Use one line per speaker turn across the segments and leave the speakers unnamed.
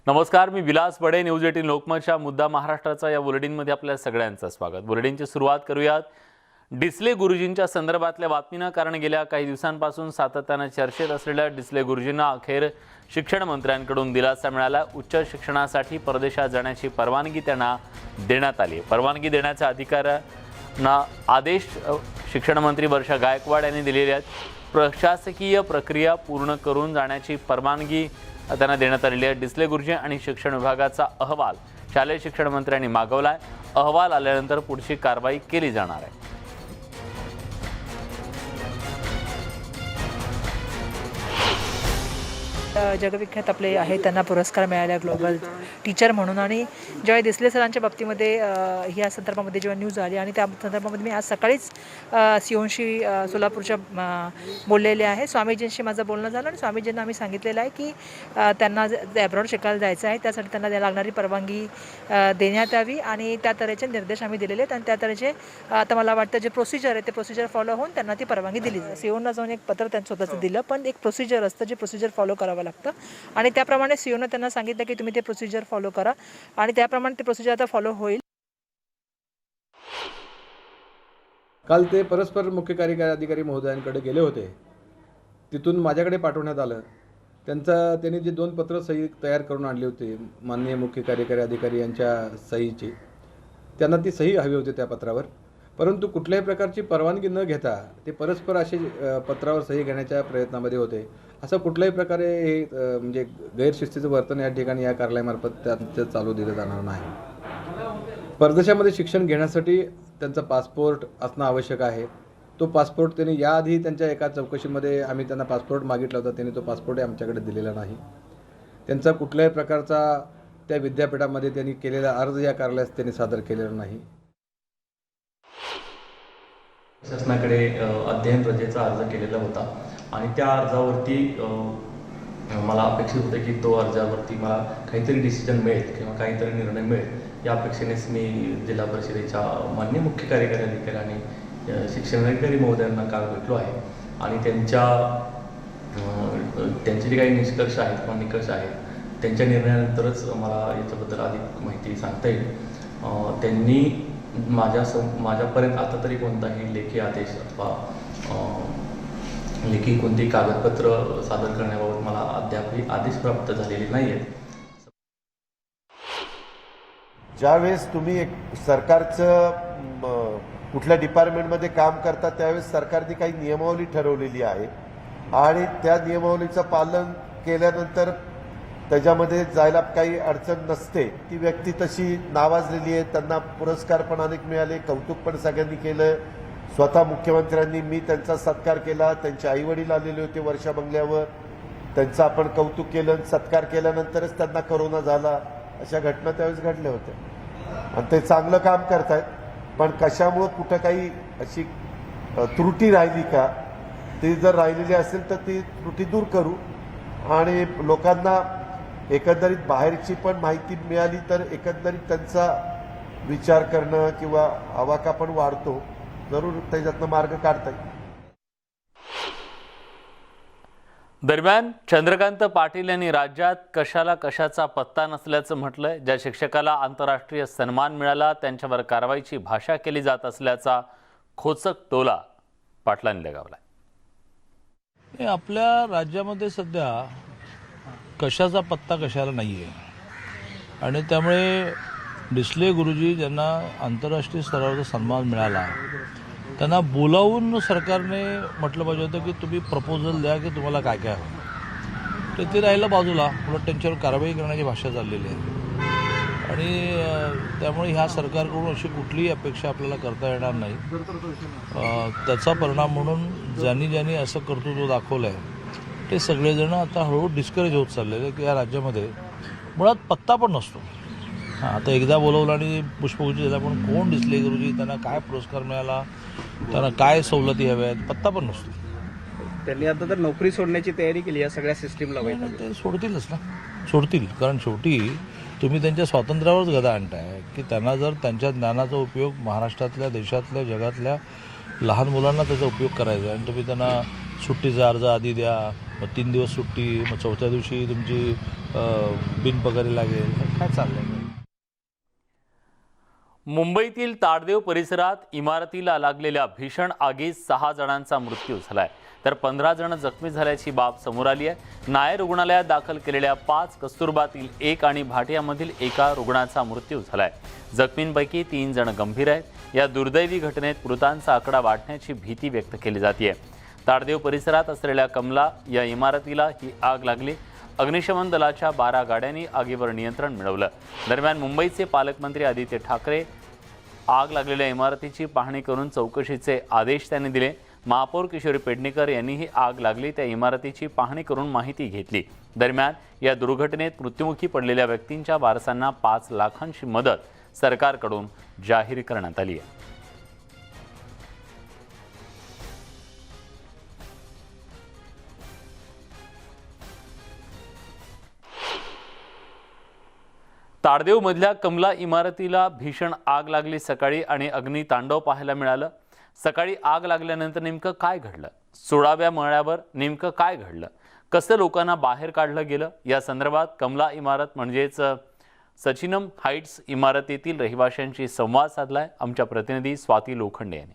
नमस्कार, मी विलास बडे. न्यूज 18 लोकमतच्या मुद्दा महाराष्ट्राचा या बुलेटिनमध्ये आपल्या सगळ्यांचं स्वागत. बुलेटिनची सुरुवात करूयात डिसले गुरुजींच्या संदर्भातल्या बातमीनं. कारण गेल्या काही दिवसांपासून सातत्यानं चर्चेत असलेल्या डिसले गुरुजींना अखेर शिक्षण मंत्र्यांकडून दिलासा मिळाला. उच्च शिक्षणासाठी परदेशात जाण्याची परवानगी त्यांना देण्यात आली. परवानगी देण्याचा अधिकाऱ्यांना आदेश शिक्षण मंत्री वर्षा गायकवाड यांनी दिलेले आहेत. प्रशासकीय प्रक्रिया पूर्ण करून जाण्याची परवानगी त्यांना देण्यात आलेली आहे. डिसले गुरुजी आणि शिक्षण विभागाचा अहवाल शालेय शिक्षण मंत्र्यांनी मागवलाय. अहवाल आल्यानंतर पुढची कारवाई केली जाणार आहे.
जगविख्यात आपले आहे त्यांना पुरस्कार मिळाला ग्लोबल टीचर म्हणून. आणि जेव्हा डिसले सरांच्या बाबतीमध्ये ह्या संदर्भामध्ये जेव्हा न्यूज आली आणि त्या संदर्भामध्ये मी आज सकाळीच सिओनशी सोलापूरच्या बोललेले आहे. स्वामीजींशी माझं बोलणं झालं आणि स्वामीजींना आम्ही सांगितलेलं आहे की त्यांना ॲब्रॉड शिकायला जायचं आहे, त्यासाठी त्यांना द्यायला लागणारी परवानगी देण्यात यावी आणि त्या तऱ्हेचे निर्देश आम्ही दिलेले आहेत. आणि त्या तऱ्हेचे आता मला वाटतं जे प्रोसिजर आहे ते प्रोसिजर फॉलो होऊन त्यांना ती परवानगी दिली जाईल. सिओनला जाऊन एक पत्र त्यांचं स्वतःचं दिलं, पण एक प्रोसिजर असतं जे प्रोसिजर फॉलो करावं लागतं आणि त्याप्रमाणे सीओनं त्यांना सांगितलं की तुम्ही ते प्रोसिजर फॉलो करा आणि त्याप्रमाणे ते प्रोसिजर आता फॉलो होईल.
काल ते परस्पर मुख्य कार्यकारी अधिकारी महोदयांकडे गेले होते. तिथून माझ्याकडे पाठवण्यात आलं. त्यांनी जे 2 पत्र सही तयार करून आणली होती माननीय मुख्य कार्यकारी अधिकारी यांच्या सहीची, त्यांना ती सही हवी होती त्या पत्रावर. परंतु कुठल्याही प्रकारची परवानगी न घेता ते परस्पर असे पत्रावर सही घेण्याच्या प्रयत्नामध्ये होते. असं कुठल्याही प्रकारे हे म्हणजे गैरशिस्तीचं वर्तन या ठिकाणी या कार्यालयामार्फत त्यांचं चालू दिलं जाणार नाही. परदेशामध्ये शिक्षण घेण्यासाठी त्यांचा पासपोर्ट असणं आवश्यक आहे. तो पासपोर्ट त्यांनी याआधी त्यांच्या एका चौकशीमध्ये आम्ही त्यांना पासपोर्ट मागितला होता. त्यांनी तो पासपोर्टही आमच्याकडे दिलेला नाही. त्यांचा कुठल्याही प्रकारचा त्या विद्यापीठामध्ये त्यांनी केलेला अर्ज या कार्यालयास त्यांनी सादर केलेला नाही.
शासनाकडे अध्ययन रजेचा अर्ज केलेला होता आणि त्या अर्जावरती मला अपेक्षित होतं की तो अर्जावरती मला काहीतरी डिसिजन मिळेल किंवा काहीतरी निर्णय मिळेल या अपेक्षेनेच मी जिल्हा परिषदेच्या माननीय मुख्य कार्यकारी अधिकारी आणि शिक्षण अधिकारी महोदयांना काल भेटलो आहे. आणि त्यांचे जे काही निष्कर्ष आहेत किंवा निकष आहेत त्यांच्या निर्णयानंतरच मला याच्याबद्दल अधिक माहिती सांगता येईल. त्यांनी माझ्यापर्यंत आता तरी कोणताही लेखी आदेश अथवा लेखी कोणती कागदपत्र सादर करण्याबाबत मला अद्यापही आदेश प्राप्त झालेले नाही आहेत.
ज्यावेळेस तुम्ही एक सरकारचं कुठल्या डिपार्टमेंटमध्ये काम करता त्यावेळेस सरकारने काही नियमावली ठरवलेली आहे आणि त्या नियमावलीचं पालन केल्यानंतर त्याच्यामध्ये जायला काही अडचण नसते. ती व्यक्ती तशी नावाजलेली आहे. त्यांना पुरस्कार पण अनेक मिळाले, कौतुक पण सगळ्यांनी केलं. स्वतः मुख्यमंत्र्यांनी मी त्यांचा सत्कार केला. त्यांचे आईवडील आलेले होते वर्षा बंगल्यावर, त्यांचं आपण कौतुक केलं. सत्कार केल्यानंतरच त्यांना कोरोना झाला. अशा घटना त्यावेळेस घडल्या होत्या आणि ते चांगलं काम करतायत. पण कशामुळं कुठं काही अशी त्रुटी राहिली का, ती जर राहिलेली असेल तर ती त्रुटी दूर करू आणि लोकांना एकंदरीत बाहेरची पण माहिती मिळाली तर एकंदरीत त्यांचा विचार करणं किंवा आवाका पण वाढतो. जरूर त्याच्यातनं मार्ग काढता येईल.
दरम्यान चंद्रकांत पाटील यांनी राज्यात कशाचा पत्ता नसल्याचं म्हटलंय. ज्या शिक्षकाला आंतरराष्ट्रीय सन्मान मिळाला त्यांच्यावर कारवाईची भाषा केली जात असल्याचा खोचक टोला पाटलांनी लगावलाय.
आपल्या राज्यामध्ये सध्या कशाचा पत्ता कशाला नाही आहे आणि त्यामुळे डिसले गुरुजी ज्यांना आंतरराष्ट्रीय स्तरावरचा सन्मान मिळाला त्यांना बोलावून सरकारने म्हटलं पाहिजे होतं की तुम्ही प्रपोजल द्या की तुम्हाला काय काय हवं. तर ते राहिलं बाजूला, उलट त्यांच्यावर कारवाई करण्याची भाषा चाललेली आहे आणि त्यामुळे ह्या सरकारकडून अशी कुठलीही अपेक्षा आपल्याला करता येणार नाही. त्याचा परिणाम म्हणून ज्यांनी असं कर्तृत्व दाखवलं आहे ते सगळेजण आता हळूहळू डिस्करेज होत चाललेले की या राज्यामध्ये मुळात पत्ता पण नसतो. आता एकदा बोलवलं आणि पुष्पगुच्छ दिला, पण कोण डिसले गुरुजी, त्यांना काय पुरस्कार मिळाला, त्यांना काय सवलती हव्या आहेत, पत्ता पण नसतो.
त्यांनी आता तर नोकरी सोडण्याची तयारी केली या सगळ्या सिस्टीमला.
ते सोडतीलच ना, सोडतील. कारण शेवटी तुम्ही त्यांच्या स्वातंत्र्यावरच गदा आणताय की त्यांना जर त्यांच्या ज्ञानाचा उपयोग महाराष्ट्रातल्या, देशातल्या, जगातल्या लहान मुलांना त्याचा उपयोग करायचा आहे आणि तुम्ही त्यांना सुट्टीचा अर्ज आधी द्या, मग 3 दिवस सुट्टी, मग 4थ्या दिवशी तुमची बिनपगारी लागेल, काय चाललंय?
मुंबईतील ताडदेव परिसरात इमारतीला लागलेल्या भीषण आगीत 6 जणांचा मृत्यू झालाय, तर 15 जण जखमी झाल्याची बाब समोर आली आहे. नायर रुग्णालयात दाखल केलेल्या 5 कस्तुरबातील 1 आणि भाटियामधील 1 रुग्णाचा मृत्यू झालाय. जखमींपैकी 3 जण गंभीर आहेत. या दुर्दैवी घटनेत मृतांचा आकडा वाढण्याची भीती व्यक्त केली जाते. ताडदेव परिसरात असलेल्या कमला या इमारतीला ही आग लागली. अग्निशमन दलाच्या 12 गाड्यांनी आगीवर नियंत्रण मिळवलं. दरम्यान मुंबईचे पालकमंत्री आदित्य ठाकरे आग लागलेल्या इमारतीची पाहणी करून चौकशीचे आदेश त्यांनी दिले. महापौर किशोरी पेडणेकर यांनीही आग लागली त्या इमारतीची पाहणी करून माहिती घेतली. दरम्यान या दुर्घटनेत मृत्युमुखी पडलेल्या व्यक्तींच्या वारसांना 5 लाखांची मदत सरकारकडून जाहीर करण्यात आली आहे. ताडदेवमधल्या कमला इमारतीला भीषण आग लागली सकाळी आणि अग्नितांडव पाहायला मिळालं. सकाळी आग लागल्यानंतर नेमकं काय घडलं? 16व्या मजल्यावर नेमकं काय घडलं? कसं लोकांना बाहेर काढलं गेलं? या संदर्भात कमला इमारत म्हणजेच सचिनम हाईट्स इमारतीतील रहिवाशांशी संवाद साधलाय आमच्या प्रतिनिधी स्वाती लोखंडे यांनी.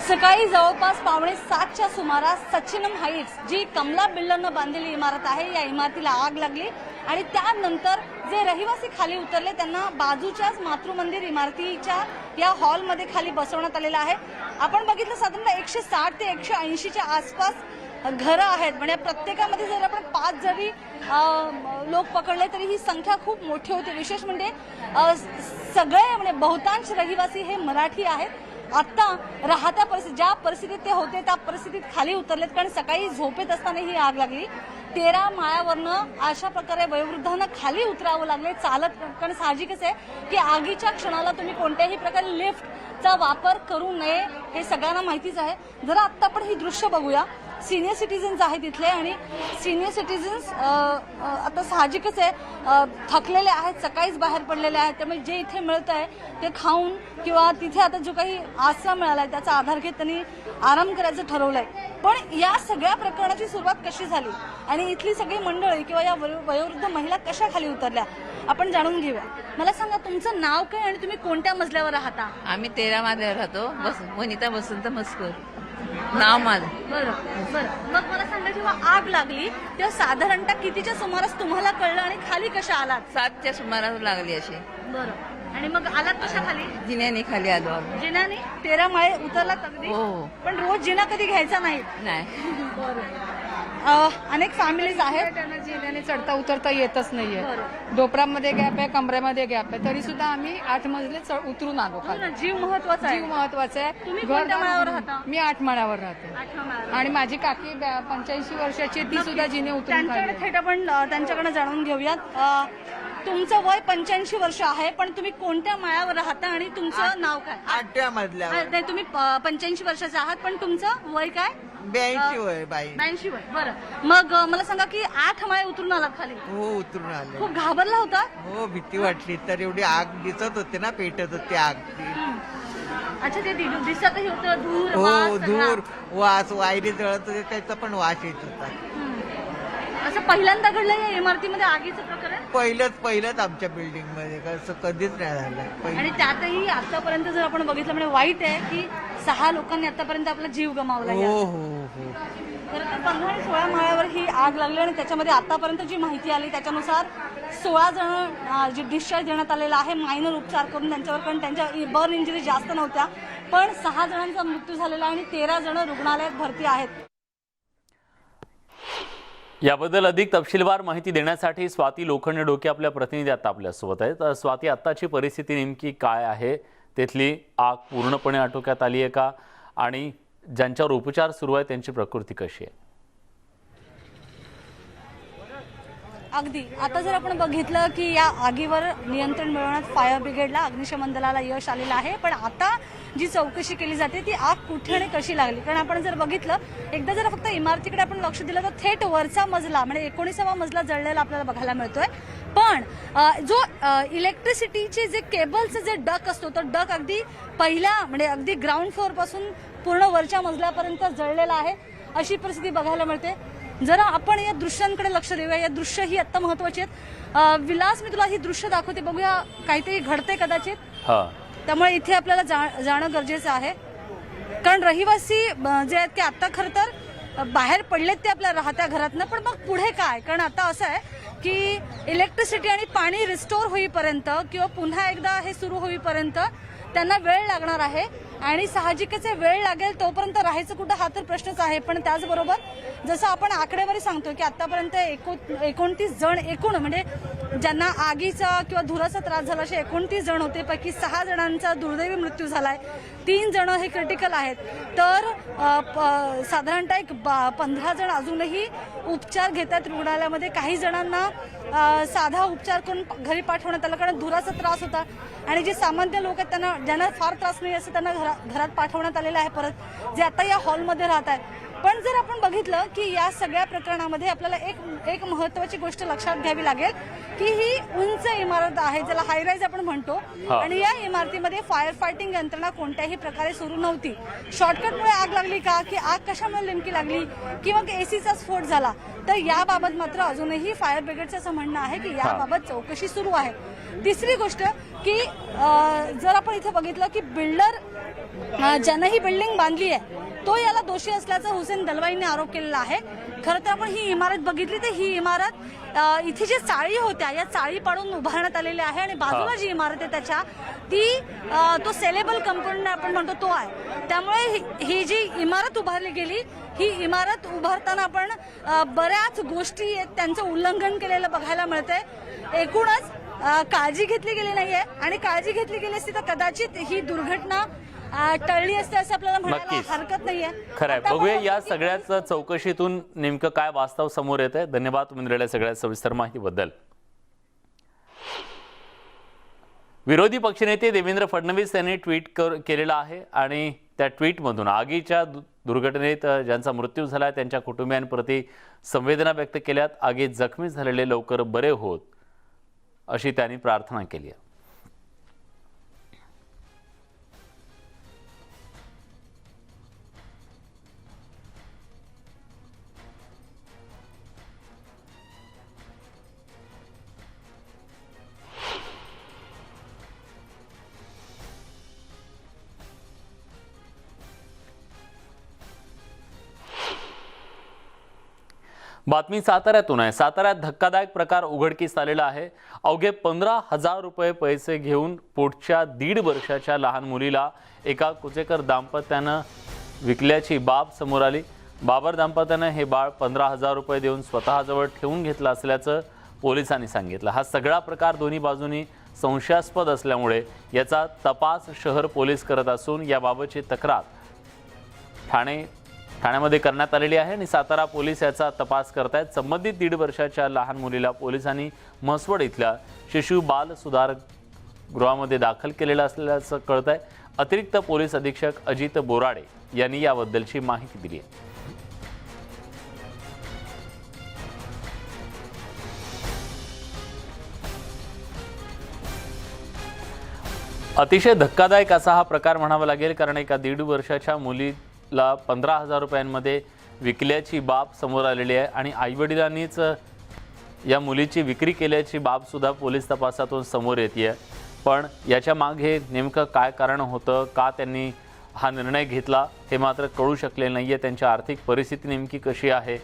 सकाळी जवळपास 6:45च्या सुमारास सचिनम हाईट्स जी कमला बिल्डरनं बांधलेली इमारत आहे या इमारतीला आग लागली आणि त्यानंतर जे रहिवासी खाली उतरले त्यांना बाजूच्याच मातृमंदिर इमारतीच्या या हॉलमध्ये खाली बसवण्यात आलेलं आहे. आपण बघितलं साधारणतः 160 ते 180च्या आसपास घरं आहेत. म्हणजे प्रत्येकामध्ये जर आपण 5 जरी लोक पकडले तरी ही संख्या खूप मोठी होती. विशेष म्हणजे सगळे म्हणजे बहुतांश रहिवासी हे मराठी आहेत. आता राहत्या परिस्थितीत ज्या परिस्थितीत ते होते त्या परिस्थितीत खाली उतरलेत, कारण सकाळी झोपेत असताना ही आग लागली. 13 माळ्यावरनं अशा प्रकारे वयोवृद्धांना खाली उतरावं लागले चालत, कारण साहजिकच आहे की आगीच्या क्षणाला तुम्ही कोणत्याही प्रकारे लिफ्टचा वापर करू नये हे सगळ्यांना माहितीच आहे. जरा आत्ता आपण ही दृश्य बघूया. सिनियर सिटीजन्स आहेत तिथले आणि सिनियर सिटीजन्स आता साहजिकच आहे थकलेले आहेत, सकाळीच बाहेर पडलेले आहेत. त्यामुळे जे इथे मिळतं आहे ते खाऊन किंवा तिथे आता जो काही आसरा मिळाला आहे त्याचा आधार घेत त्यांनी आराम करायचं ठरवलंय. पण या सगळ्या प्रकरणाची सुरुवात कशी झाली आणि इथली सगळी मंडळी किंवा या वयोवृद्ध महिला कशा खाली उतरल्या आपण जाणून घेऊया. मला सांगा तुमचं नाव काय आणि तुम्ही कोणत्या मजल्यावर राहता?
आम्ही 13 मजल्यावर राहतो. वनिता वसंत मस्कर नाव माझं.
बरं बरं. मग मला सांगा जेव्हा आग लागली तेव्हा साधारणतः कितीच्या सुमारास तुम्हाला कळलं आणि खाली कशा आलात?
7च्या सुमारास लागली अशी.
बरं. आणि मग आलात कशा खाली?
जिन्याने खाली आलो आम्ही.
जिन्याने 13 माळे उतरलात अगदी?
हो.
पण रोज जिना कधी घ्यायचा नाही?
नाही.
अनेक फॅमिलीज आहेत
त्यांना जिन्याने चढता उतरता येतच नाहीये. डोपरामध्ये गॅप आहे, कमरेमध्ये गॅप आहे, तरी सुद्धा आम्ही 8 मजले उतरून आलो खाली.
जीव महत्वाचा आहे.
जीव महत्वाचा आहे.
तुम्ही कोणत्या माळ्यावर राहता?
मी 8 माळ्यावर राहते आणि माझी काकी 85 वर्षाची ती सुद्धा जिने उतरून
त्यांच्याकडे
खाली.
थेट आपण त्यांच्याकडे जाणून घेऊयात. तुमचं वय 85 वर्ष आहे, पण तुम्ही कोणत्या माळ्यावर राहता आणि तुमचं नाव काय?
8व्या मजल्यावर.
नाही, तुम्ही 85 वर्षाचे आहात, पण तुमचं वय काय?
82 वय बाई.
82 वय. बरं. मग मला सांगा की 8 माळे उतरून आलात खाली?
हो, उतरून आले.
खूप घाबरला होता?
हो, भीती वाटली. तर एवढी आग दिसत होते ना, पेटत होती आग.
अच्छा, ते दिसतही होतं धूर
हो,
वास सगळा.
धूर वास, वायरी जळत होते त्याचा पण वास येत होता.
असं पहिल्यांदा घडलं या इमारतीमध्ये आगीचं प्रकरण?
पहिलंच आमच्या बिल्डिंग मध्ये असं कधीच नाही झालं.
आणि त्यातही आतापर्यंत जर आपण बघितलं म्हणजे वाईट आहे की 6 लोकांनी आतापर्यंत आपला जीव गमावला.
हो हो हो.
खरं तर 15 आणि 16 माळ्यावर ही आग लागली आणि त्याच्यामध्ये आतापर्यंत जी माहिती आली त्याच्यानुसार 16 जण जे डिस्चार्ज देण्यात आलेला आहे मायनर उपचार करून त्यांच्यावर, कारण त्यांच्या बर्न इंजुरी जास्त नव्हत्या, पण 6 जणांचा मृत्यू झालेला आणि 13 जण रुग्णालयात भरती आहेत.
याबद्दल अधिक तपशीलवार माहिती देण्यासाठी स्वाती लोखंडे डोके आपल्या प्रतिनिधी आता आपल्यासोबत आहेत. स्वाती, आत्ताची परिस्थिती नेमकी काय आहे? तिथली आग पूर्णपणे आटोक्यात आली आहे का? आणि ज्यांच्यावर उपचार सुरू आहे त्यांची प्रकृती कशी आहे?
अगदी आता जर आपण बघितलं की या आगीवर नियंत्रण मिळवण्यात फायर ब्रिगेडला, अग्निशमन दलाला यश आलेलं आहे. पण आता जी चौकशी केली जाते ती आग कुठे आणि कशी लागली, कारण आपण जर बघितलं एकदा जर फक्त इमारतीकडे आपण लक्ष दिलं तर थेट वरचा मजला म्हणजे 19वा मजला जळलेला आपल्याला बघायला मिळतोय. पण जो इलेक्ट्रिसिटीचे जे केबलचं जे डक असतो तो डक अगदी पहिल्या म्हणजे अगदी ग्राउंड फ्लोअर पासून पूर्ण वरच्या मजल्यापर्यंत जळलेला आहे अशी परिस्थिती बघायला मिळते. जरा आपण या दृश्यांकडे लक्ष देऊया. या दृश्य ही आता महत्वाची आहेत. विलास, मी तुला ही दृश्य दाखवते, बघूया काहीतरी घडते कदाचित. त्यामुळे इथे आपल्याला जाणं गरजेचं आहे, कारण रहिवासी जे आहेत ते आता खरं तर बाहेर पडलेत ते आपल्या राहत्या घरातनं. पण मग पुढे काय? कारण आता असं आहे की इलेक्ट्रिसिटी आणि पाणी रिस्टोर होईपर्यंत किंवा पुन्हा एकदा हे सुरू होईपर्यंत त्यांना वेळ लागणार आहे आणि साहजिकच वेळ लागेल तोपर्यंत राहायचं कुठं हा तर प्रश्नच आहे. पण त्याचबरोबर जसं आपण आकडेवारी सांगतो की आतापर्यंत 29 जण एकूण म्हणजे ज्यांना आगीचा किंवा धुराचा त्रास झाला असे 29 जण होते, पैकी 6 जणांचा दुर्दैवी मृत्यू झालाय, 3 जण हे क्रिटिकल आहेत. तर साधारणतः एक 15 जण अजूनही उपचार घेत आहेत रुग्णालयामध्ये. काही जणांना साधा उपचार करून घरी पाठवण्यात आलं, कारण धुराचा त्रास होता आणि जे सामान्य लोक आहेत त्यांना ज्यांना फार त्रास नाही असं त्यांना घरात पाठवण्यात आलेलं आहे परत, जे आता या हॉलमध्ये राहत आहेत. पण जर आपण बघितलं की या सगळ्या प्रकरणामध्ये आपल्याला एक महत्वाची गोष्ट लक्षात घ्यावी लागेल की ही उंच इमारत आहे, ज्याला हायराईज आपण म्हणतो, आणि या इमारतीमध्ये फायर फायटिंग यंत्रणा कोणत्याही प्रकारे सुरू नव्हती. शॉर्टकटमुळे आग लागली का, की आग कशामुळे नेमकी लागली, किंवा एसीचा स्फोट झाला, तर याबाबत मात्र अजूनही फायर ब्रिगेडचं असं म्हणणं आहे की याबाबत चौकशी सुरू आहे. तिसरी गोष्ट की जर आपण इथे बघितलं की बिल्डर ज्यानं ही बिल्डिंग बांधली आहे तो याला दोषी असल्याचा हुसेन दलवाईने आरोप केलेला आहे. खरं तर आपण ही इमारत बघितली तर ही इमारत इथे जे चाळी होत्या या चाळी पाडून उभारण्यात आलेली आहे आणि बाजूला जी इमारत आहे त्याच्या ती तो सेलेबल कंपाऊंड आपण म्हणतो तो आहे. त्यामुळे ही जी इमारत उभारली गेली ही इमारत उभारताना आपण बऱ्याच गोष्टी त्यांचं उल्लंघन केलेलं बघायला मिळतंय. एकूणच काळजी घेतली गेली नाहीये आणि काळजी घेतली गेली असती तर कदाचित ही दुर्घटना टळली असते असं आपल्याला म्हणायला हरकत नाहीये.
खरंय. बघूया या सगळ्याच चौकशीतून नेमकं काय वास्तव समोर येत आहे. धन्यवाद तुम्ही दिलेल्या सगळ्या सविस्तर माहितीबद्दल. विरोधी पक्षनेते देवेंद्र फडणवीस यांनी ट्विट केलेलं आहे आणि त्या ट्विटमधून आगीच्या दुर्घटनेत ज्यांचा मृत्यू झाला त्यांच्या कुटुंबियांप्रती संवेदना व्यक्त केल्यात. आगीत जखमी झालेले लवकर बरे होत अशी त्यांनी प्रार्थना केली आहे. बातमी साताऱ्यातून आहे. साताऱ्यात धक्कादायक प्रकार उघडकीस आलेला आहे. अवघे 15,000 रुपये पैसे घेऊन पोटच्या 1.5 वर्षाच्या लहान मुलीला एका कुचेकर दाम्पत्यानं विकल्याची बाब समोर आली. बाबर दाम्पत्यानं हे बाळ 15,000 रुपये देऊन स्वतःजवळ ठेवून घेतलं असल्याचं पोलिसांनी सांगितलं. हा सगळा प्रकार दोन्ही बाजूनी संशयास्पद असल्यामुळे याचा तपास शहर पोलीस करत असून याबाबतची तक्रार ठाण्यामध्ये करण्यात आलेली आहे आणि सातारा पोलीस याचा तपास करतायत. संबंधित 1.5 वर्षाच्या लहान मुलीला पोलिसांनी म्हसवड इथल्या शिशु बाल सुधार गृहामध्ये दाखल केलेलं असल्याचं कळत आहे. अतिरिक्त पोलीस अधीक्षक अजित बोराडे यांनी याबद्दलची माहिती दिली आहे. अतिशय धक्कादायक असा हा प्रकार म्हणावा लागेल, कारण एका 1.5 वर्षाच्या मुलीला 15,000 रुपयांमध्ये विकल्याची बाब समोर आलेली आहे आणि आईवडिलांनीच या मुलीची विक्री केल्याची बाब सुद्धा पोलीस तपासातून समोर येते. पण याच्या मागे नेमकं काय कारण होतं, का त्यांनी हा निर्णय घेतला हे मात्र कळू शकले नाही आहे. त्यांची आर्थिक परिस्थिती नेमकी कशी आहे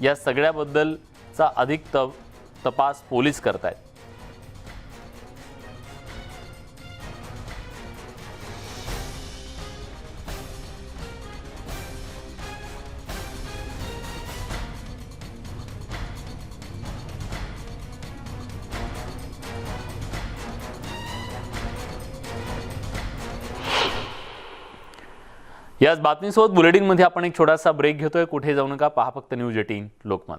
या सगळ्याबद्दलचा अधिक तपास पोलीस करतायत. याच बातमीसोबत बुलेटिनमध्ये आपण एक छोटासा ब्रेक घेतोय. कुठे जाऊ नका, पहा फक्त न्यूज 18 लोकमत.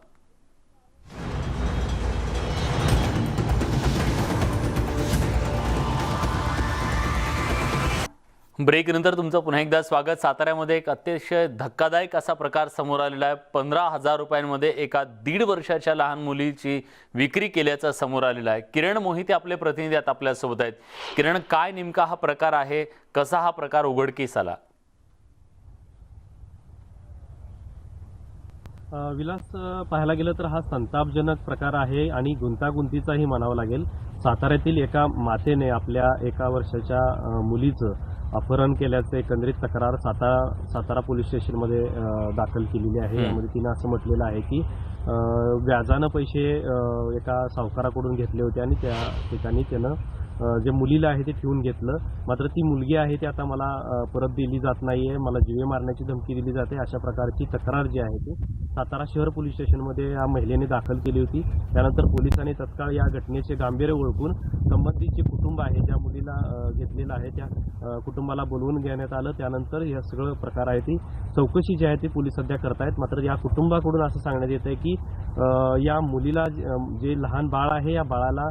ब्रेकनंतर तुमचं पुन्हा एकदा स्वागत. साताऱ्यामध्ये एक अतिशय धक्कादायक असा प्रकार समोर आलेला आहे. 15,000 रुपयांमध्ये एका 1.5 वर्षाच्या लहान मुलीची विक्री केल्याचं समोर आलेलं आहे. किरण मोहिते आपले प्रतिनिधी आता आपल्यासोबत आहेत. किरण, काय नेमका हा प्रकार आहे, कसा हा प्रकार उघडकीस आला?
विलास, पाहायला गेलं तर हा संतापजनक प्रकार आहे आणि गुंतागुंतीचाही म्हणावं लागेल. साताऱ्यातील एका मातेने आपल्या 1 वर्षाच्या मुलीचं अपहरण केल्याचं एकंदरीत तक्रार सातारा पोलीस स्टेशनमध्ये दाखल केलेली आहे. यामध्ये तिनं असं म्हटलेलं आहे की व्याजानं पैसे एका सावकाराकडून घेतले होते आणि त्या ठिकाणी त्यानं जे मुलीला आहे ते ठेवून घेतलं. मात्र ती मुलगी आहे ती आता मला परत दिली जात नाही आहे, मला जीवे मारण्याची धमकी दिली जाते, अशा प्रकारची तक्रार जी आहे ती सातारा शहर पोलीस स्टेशनमध्ये या महिलेने दाखल केली होती. त्यानंतर पोलिसांनी तत्काळ या घटनेचे गांभीर्य ओळखून संबंधित जे कुटुंब आहे ज्या मुलीला घेतलेलं आहे त्या कुटुंबाला बोलवून घेण्यात आलं. त्यानंतर हे सगळं प्रकार आहे ती चौकशी जी आहे ती पोलीस सध्या करतायत. मात्र या कुटुंबाकडून असं सांगण्यात येत आहे की या मुलीला जे लहान बाळ आहे या बाळाला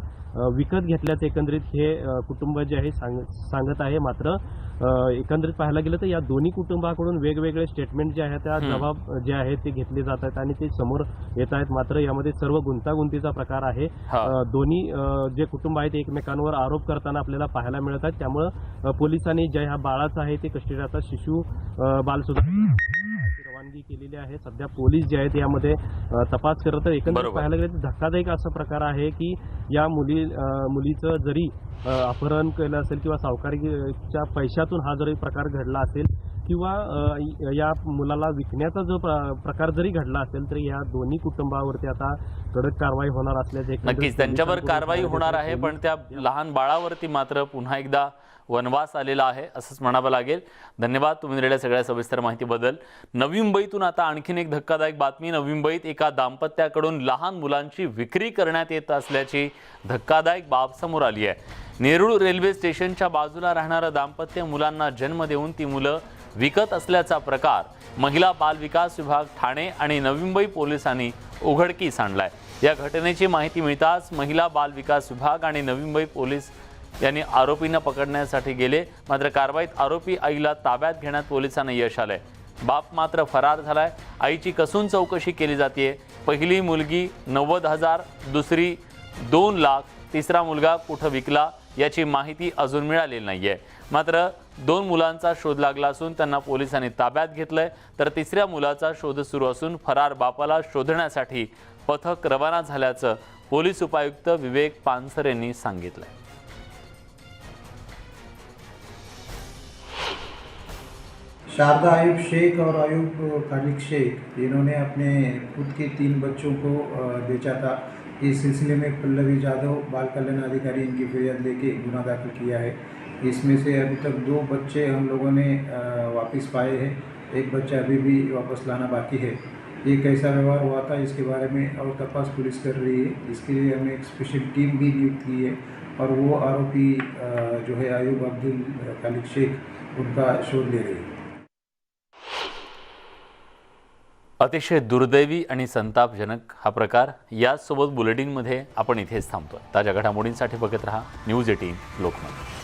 विकत घेतल्याचं एकंदरीत हे कुटुंब जे आहे सांगत आहे. मात्र एकंदरीत पाहायला गेलं तर या दोन्ही कुटुंबाकडून वेगवेगळे स्टेटमेंट जे आहेत त्या जबाब जे आहेत ते घेतले जात आहेत आणि ते समोर येत आहेत. मात्र यामध्ये सर्व गुंतागुंतीचा प्रकार आहे. दोन्ही जे कुटुंब आहेत एकमेकांवर आरोप करताना आपल्याला पाहायला मिळत आहेत. त्यामुळं पोलिसांनी ज्या ह्या बाळाचा आहे ते कस्टडीचा शिशु बाल सुधारणा रवानगी केलेली आहे. सध्या पोलीस जे आहेत यामध्ये तपास करत आहेत. एकंदरीत पाहायला गेलं तर धक्कादायक असा प्रकार आहे की या मुलीचं जरी अपहरण केलं असेल किंवा सावकारीच्या पैशातून हा जरी प्रकार घडला असेल किंवा या मुलाला विकण्याचा जो प्रकार जरी घडला असेल तरी या दोन्ही कुटुंबावरती आता कडक कारवाई होणार असल्याचे
नक्कीच त्यांच्यावर कारवाई होणार आहे. पण त्या लहान बाळावरती मात्र पुन्हा एकदा वनवास आलेला आहे असंच म्हणावं लागेल. धन्यवाद तुम्ही दिलेल्या सगळ्या सविस्तर माहितीबद्दल. नवी मुंबईतून आता आणखीन एक धक्कादायक बातमी. नवी मुंबईत एका दाम्पत्याकडून लहान मुलांची विक्री करण्यात येत असल्याची धक्कादायक बाब समोर आली आहे. नेरूळ रेल्वे स्टेशनच्या बाजूला राहणारं दाम्पत्य मुलांना जन्म देऊन ती मुलं विकत असल्याचा प्रकार महिला बाल विकास विभाग ठाणे आणि नवी मुंबई पोलिसांनी उघडकीस आणलाय. या घटनेची माहिती मिळताच महिला बाल विकास विभाग आणि नवी मुंबई पोलीस यांनी आरोपींना पकडण्यासाठी गेले. मात्र कारवाईत आरोपी आईला ताब्यात घेण्यात पोलिसांना यश आलंय. बाप मात्र फरार झालाय. आईची कसून चौकशी केली जाते. पहिली मुलगी 90,000, दुसरी 2 लाख, तिसरा मुलगा कुठं विकला याची माहिती अजून मिळालेली नाहीये. मात्र 2 मुलांचा शोध लागला असून त्यांना पोलिसांनी ताब्यात घेतलंय. तर तिसऱ्या मुलाचा शोध सुरू असून फरार बापाला शोधण्यासाठी पथक रवाना झाल्याचं पोलीस उपायुक्त विवेक पानसर यांनी सांगितलंय.
शारदा आयुब शेख और आयुब खालिक शेख इन्होंने अपने खुद के 3 बच्चों को बेचा था. इस सिलसिले में पल्लवी जाधव बाल कल्याण अधिकारी इनकी फिरियाद लेके गुना दाखिल किया है. इसमें से अभी तक 2 बच्चे हम लोगों ने वापस पाए हैं. एक बच्चा अभी भी वापस लाना बाकी है. ये कैसा व्यवहार हुआ था इसके बारे में और तपास पुलिस कर रही है. इसके लिए हमने एक स्पेशल टीम भी नियुक्त की है और वो आरोपी जो है आयुब अब्दुल खालिक शेख उनका शोध ले रही है.
अतिशय दुर्दैवी आणि संतापजनक हा प्रकार. याचसोबत बुलेटिनमध्ये आपण इथेच थांबतोय. ताज्या घडामोडींसाठी बघत रहा न्यूज 18 लोकमत.